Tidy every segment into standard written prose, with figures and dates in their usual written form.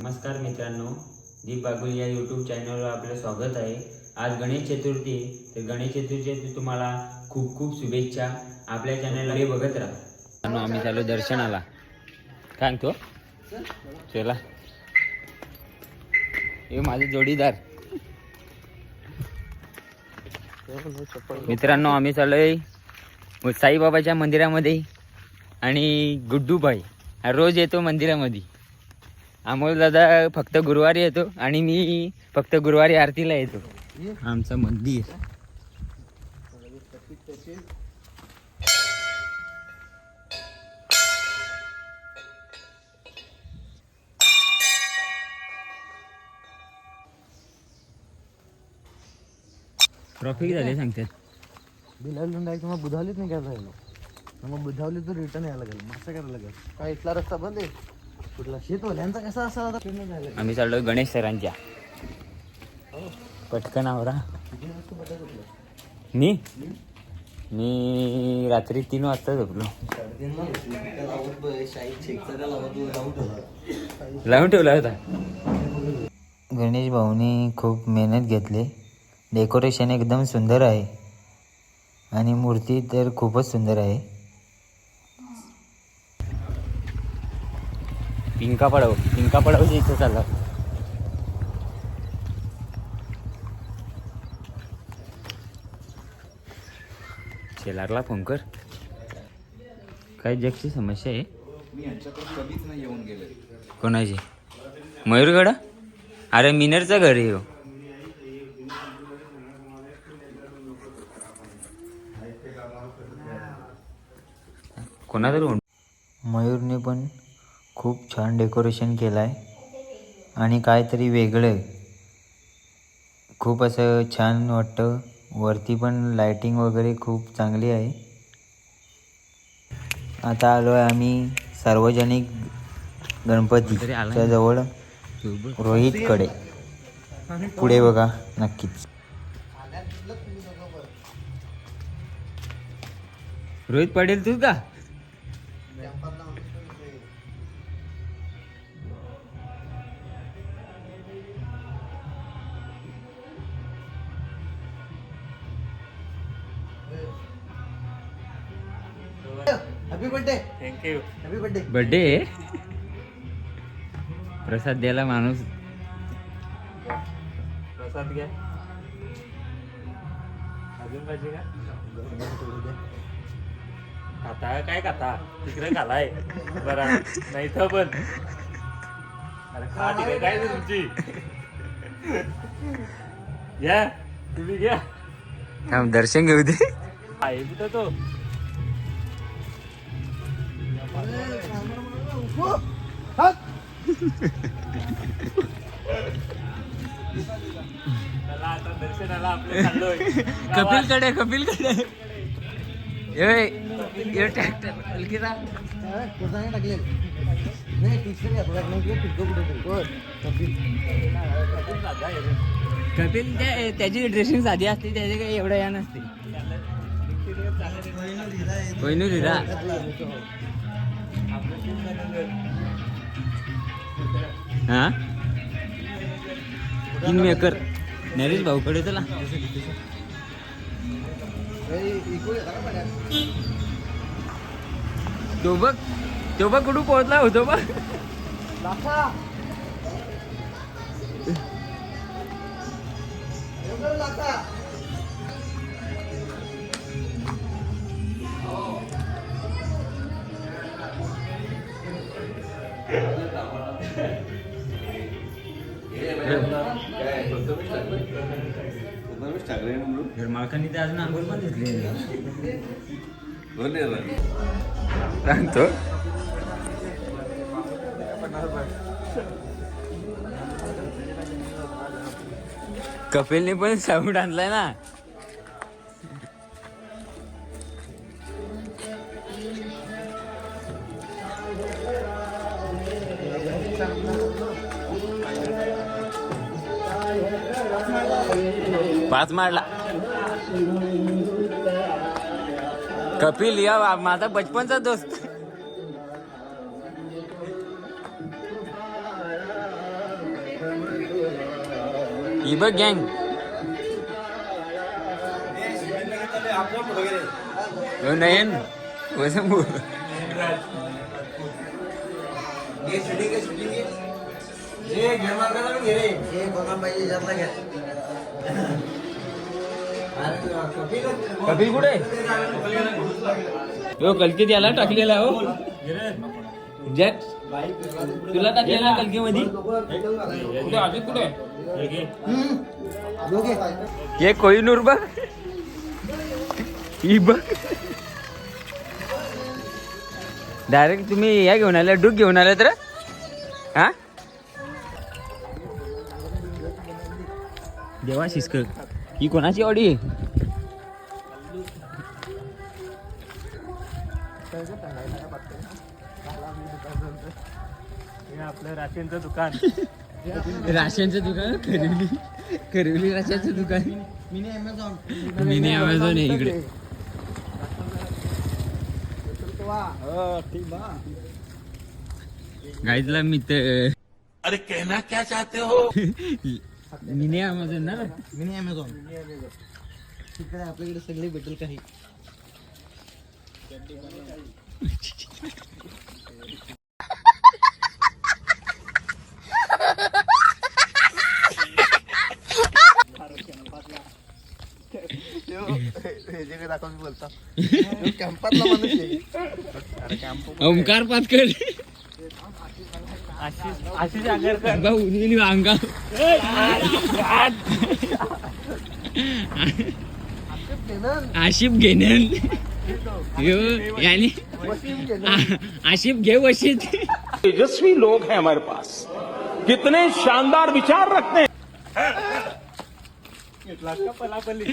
नमस्कार मित्रांनो, दीप बागुल या यूट्यूब चॅनलवर आपलं स्वागत आहे. आज गणेश चतुर्थी. तर गणेश चतुर्थीच्या तुम्हाला खूप खूप शुभेच्छा. आपल्या चॅनलला बघत राहा. आम्ही चालू दर्शनाला. काय तो चला, हे माझे जोडीदार. मित्रांनो, आम्ही चाललोय साईबाबाच्या मंदिरामध्ये. आणि गुड्डूभाई रोज येतो मंदिरामध्ये. अमोल दादा फक्त गुरुवारी येतो आणि मी फक्त गुरुवारी आरतीला येतो. आमचं मंदिर. ट्रॉफिक झाले सांगतात. बिलावून डायरेक्ट मग बुधावलीच नाही काय राहिलो. मग बुधावली तर रिटर्न यायला लागेल. मस्त करायला लागेल. काय इथला रस्ता बंद आहे. कुठला शेतवाल्यांचा कसा असा आता. आम्ही चाललो गणेश सरांच्या. पटकन आवरा. मी रात्री 3 वाजता झोपलो. लावून ठेवला होता. गणेश भाऊनी खूप मेहनत घेतली. डेकोरेशन एकदम सुंदर आहे आणि मूर्ती तर खूपच सुंदर आहे. पिंका पडावची इथं चालला. शेलारला फोन कर. काय जगची समस्या आहे. मी यांच्याकडे कधीच नाही येऊन गेले. कोणाची? मयूरगड. अरे मिनरचं घर आहे. कोणातरी मयूरने पण खूप छान डेकोरेशन केलं आहे आणि काहीतरी वेगळं. खूप असं छान वाटतं. वरती पण लाइटिंग वगैरे खूप चांगली आहे. आता आलो आहे आम्ही सार्वजनिक गणपतीच्या जवळ रोहितकडे. पुढे बघा नक्कीच. रोहित पडेल तू का? Happy birthday. Thank you. Happy birthday. Birthday प्रसाद द्यायला माणूस. प्रसाद घ्या. अजून पाहिजे का? खाता काय खाता तिकडे खालाय बरा नाही तर पण. अरे खा तिकडे काय तुमची. घ्या तुम्ही घ्या. थांब दर्शन घेऊ दे. आहे कुठं तो. चला आता दर्शनाला आपलं चाललोय. कपिलकडे ट्रॅक्टर हलकीचा. टाकले नाही टीचर कपिल त्याची ड्रेसिंग साधी असते. त्याचे काही एवढं या नसते. कोहिनूर हा किंग मेकर नरेश भाऊकडे. चला तो बघ कुठं पोहोचला होतो बघ. घर मालकांनी ते अजून अंघोळ पण घेतली सांगतो. कपिलने पण साऊंड आणलाय ना. पाच मारला. कपिल या माझा बचपनचा दोस्त. ही बघ गँग नयन वसंत कपिल कुठे हो कलकी त्याला टाकलेला हो जॅक तुला टाकलेला कलकी मध्ये कुठे अजून कुठे हे कोहिनूर बघ ही बघ डायरेक्ट तुम्ही या घेऊन आल्या डूक घेऊन आल्या तर हा देवा शिस्क ही कोणाची ऑडी आहे हे आपलं राशनचं दुकान राशनचं दुकान खरिवली राशनचं दुकान मिनी अमेझॉन मिनी अमेझॉन आहे इकडे गाईतला मित्र अरे कहना क्या चाहते हो मिनी अमेझॉन ना मिनी अमेझॉन तिकडे आपल्याकडे सगळे भेटेल काही बोलता कॅम्पातला माणूस आहे ओमकार पातकर आशिष आगरकर अंगा आशिफ घेणं यानी आशिफ घे वशीत तेजस्वी लोग हैं हमारे पास कितने शानदार विचार रखते हैं पलापली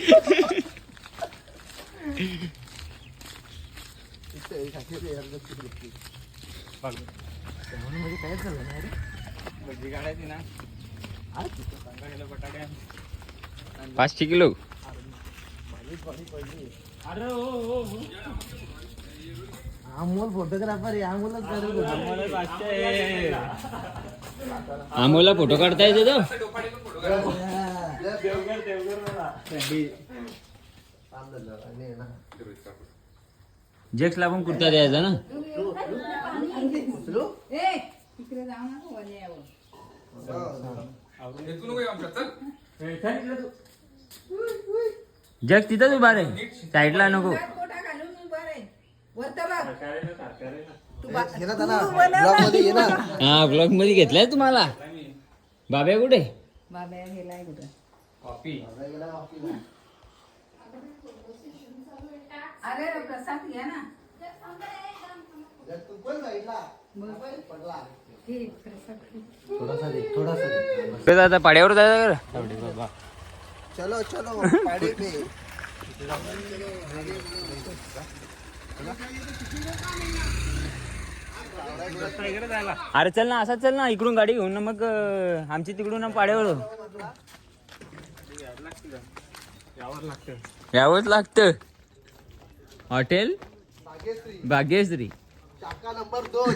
म्हणजे काय झालं ना रे भजी काढायची ना बटाटे 5 किलो अरे हो अमोल फोटोग्राफर आहे अमोलच करेल आम्हाला फोटो काढता येते तो जेक्सला पण कुर्ता द्यायचा ना जग तिथंच उभा रे साईडला नको हा ब्लॉग मध्ये घेतलाय तुम्हाला बाब्या कुठे बाबा गेलाय कुठं अरे प्रसाद घ्या ना आता पाड्यावर जायचं चलो चलो पाड़ी पे अरे चल ना असाच चल ना इकडून गाडी घेऊन ना मग आमची तिकडून ना पाड्यावर यावंच लागतं हॉटेल भाग्यश्री चाका नंबर 2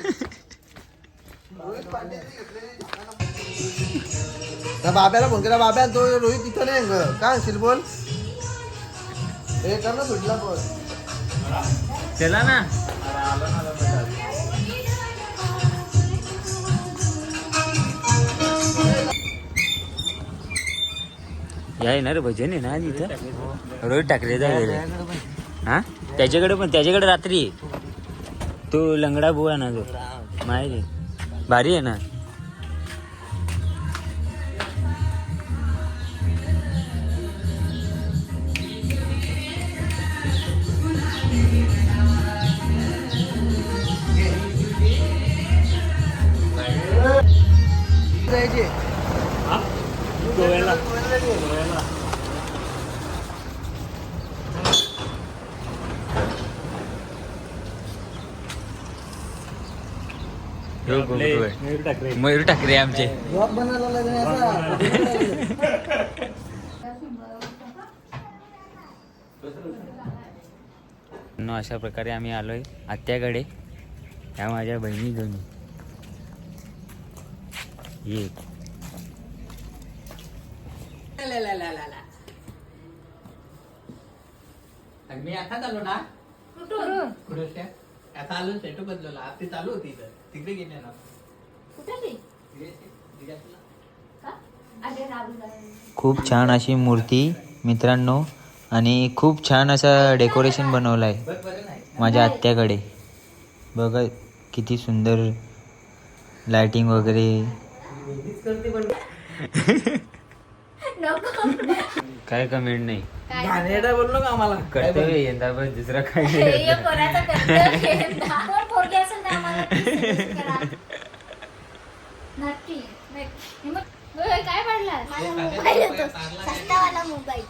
रोहित पांडेची घेतलेली चाका नंबर बाब्याला फोन केला बाब्या तो रोहित तिथं नाही काय असेल बोल हे कर ना सुटला बोल चला ना या येणार भजन आहे ना तिथं रोहित ठाकरेचा गेले हा त्याच्याकडे रात्री आहे तो लंगडा बुवा ना तो माहिती भारी आहे ना गोव्याला मयूर ठाकरे आमचे ब्लॉग बनायला लागले अशा प्रकारे आम्ही आलोय आत्याकडे ह्या माझ्या बहिणी दोन्ही एक मी आता चालू ना कुठे आता आलो सेटू बदलवला आता चालू होती इथं तिकडे गेले ना खूप छान अशी मूर्ती मित्रांनो आणि खूप छान असं डेकोरेशन बनवलं आहे माझ्या आत्याकडे. बघा किती सुंदर लाइटिंग वगैरे. काय कमेंट नाही गाणेडा बोललो का आम्हाला कर्तव्य यंदा बस दुसरा काय काय पडला मोबाईल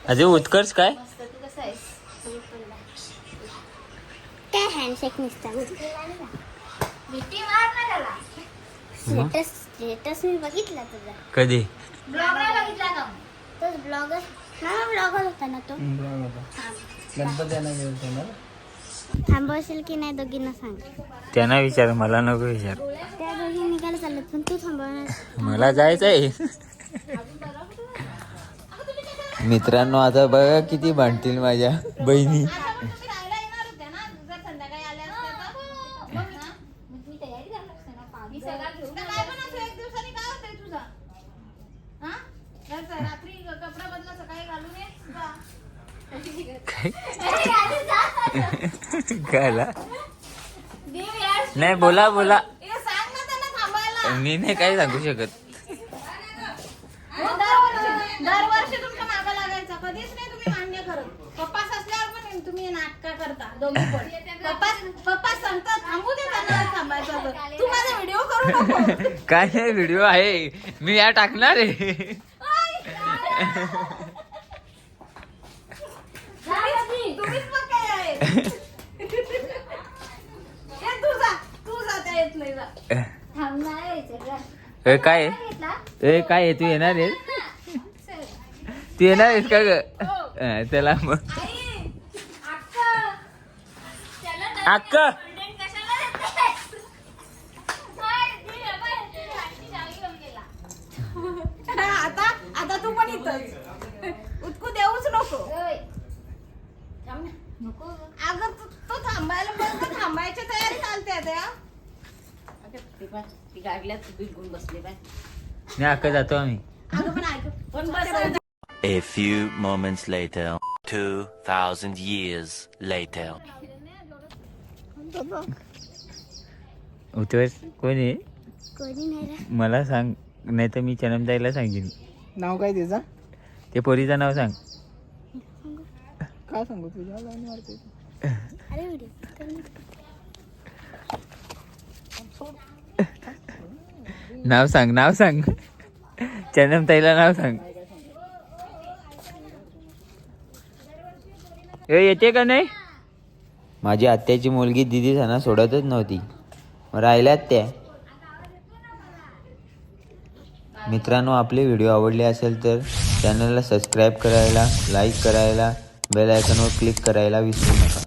अजय उत्कर्ष काय मस्त तू कसा आहेस काय हँडशेक निसता मिठी मार ना त्याला स्टेटस मी बघितला तुझा कधी ब्लॉग नाही बघितला का तोच ब्लॉगच ब्लॉगच होता ना तो थांबवशील की नाही दोघींना सांग त्यांना विचार मला नको विचार त्या दोघी निघायला चालत पण तू थांबवणार मला जायचंय. मित्रांनो आता बघा किती भांडतील माझ्या बहिणी. काय नाही बोला बोला मी नाही काही सांगू शकत. दरवर्षी तुमच्या मागं लागायचं कधीच नाही तुम्ही मान्य करत. पप्पा असल्यावर पण तुम्ही नाटक करता दोघी पण. पप्पा सांगतात थांबू दे त्यांना थांबायचं तर. तू माझा व्हिडिओ करू नको. काय नाही व्हिडिओ आहे मी या टाकणार आहे. तुम्हीच मग काय आहे हे तू जा त्या येत नाही जा. काय काय आहे? तू येणार आहेस तू येणार आहेस का ग त्याला मग अक्क आता तू पण इथंच उतकू देऊच नको. अगं तू थांबायला बघ थांबायची तयारी चालते आता. ती गाडल्यात बिलकुल बसले बाय. नाही अक्क जातो आम्ही. अगं पण ऐक पण बस. A few moments later, 2,000 years later. उतवर कोण आहे कोणी नाही रे मला सांग नाही तर मी चनमताईला सांगेन. नाव काय तिचं ते पोरीचं नाव सांग. काय सांगू तुझ्या अरे व्हिडिओ नाव सांग चनमताईला नाव सांग. येते का नाही. माझी आत्याची मुलगी दिदी सणा सोडतच नव्हती मग राहिल्यात त्या. मित्रांनो आपले व्हिडिओ आवडले असेल तर चॅनलला सबस्क्राईब करायला लाईक करायला बेल आयकॉनवर क्लिक करायला विसरू नका.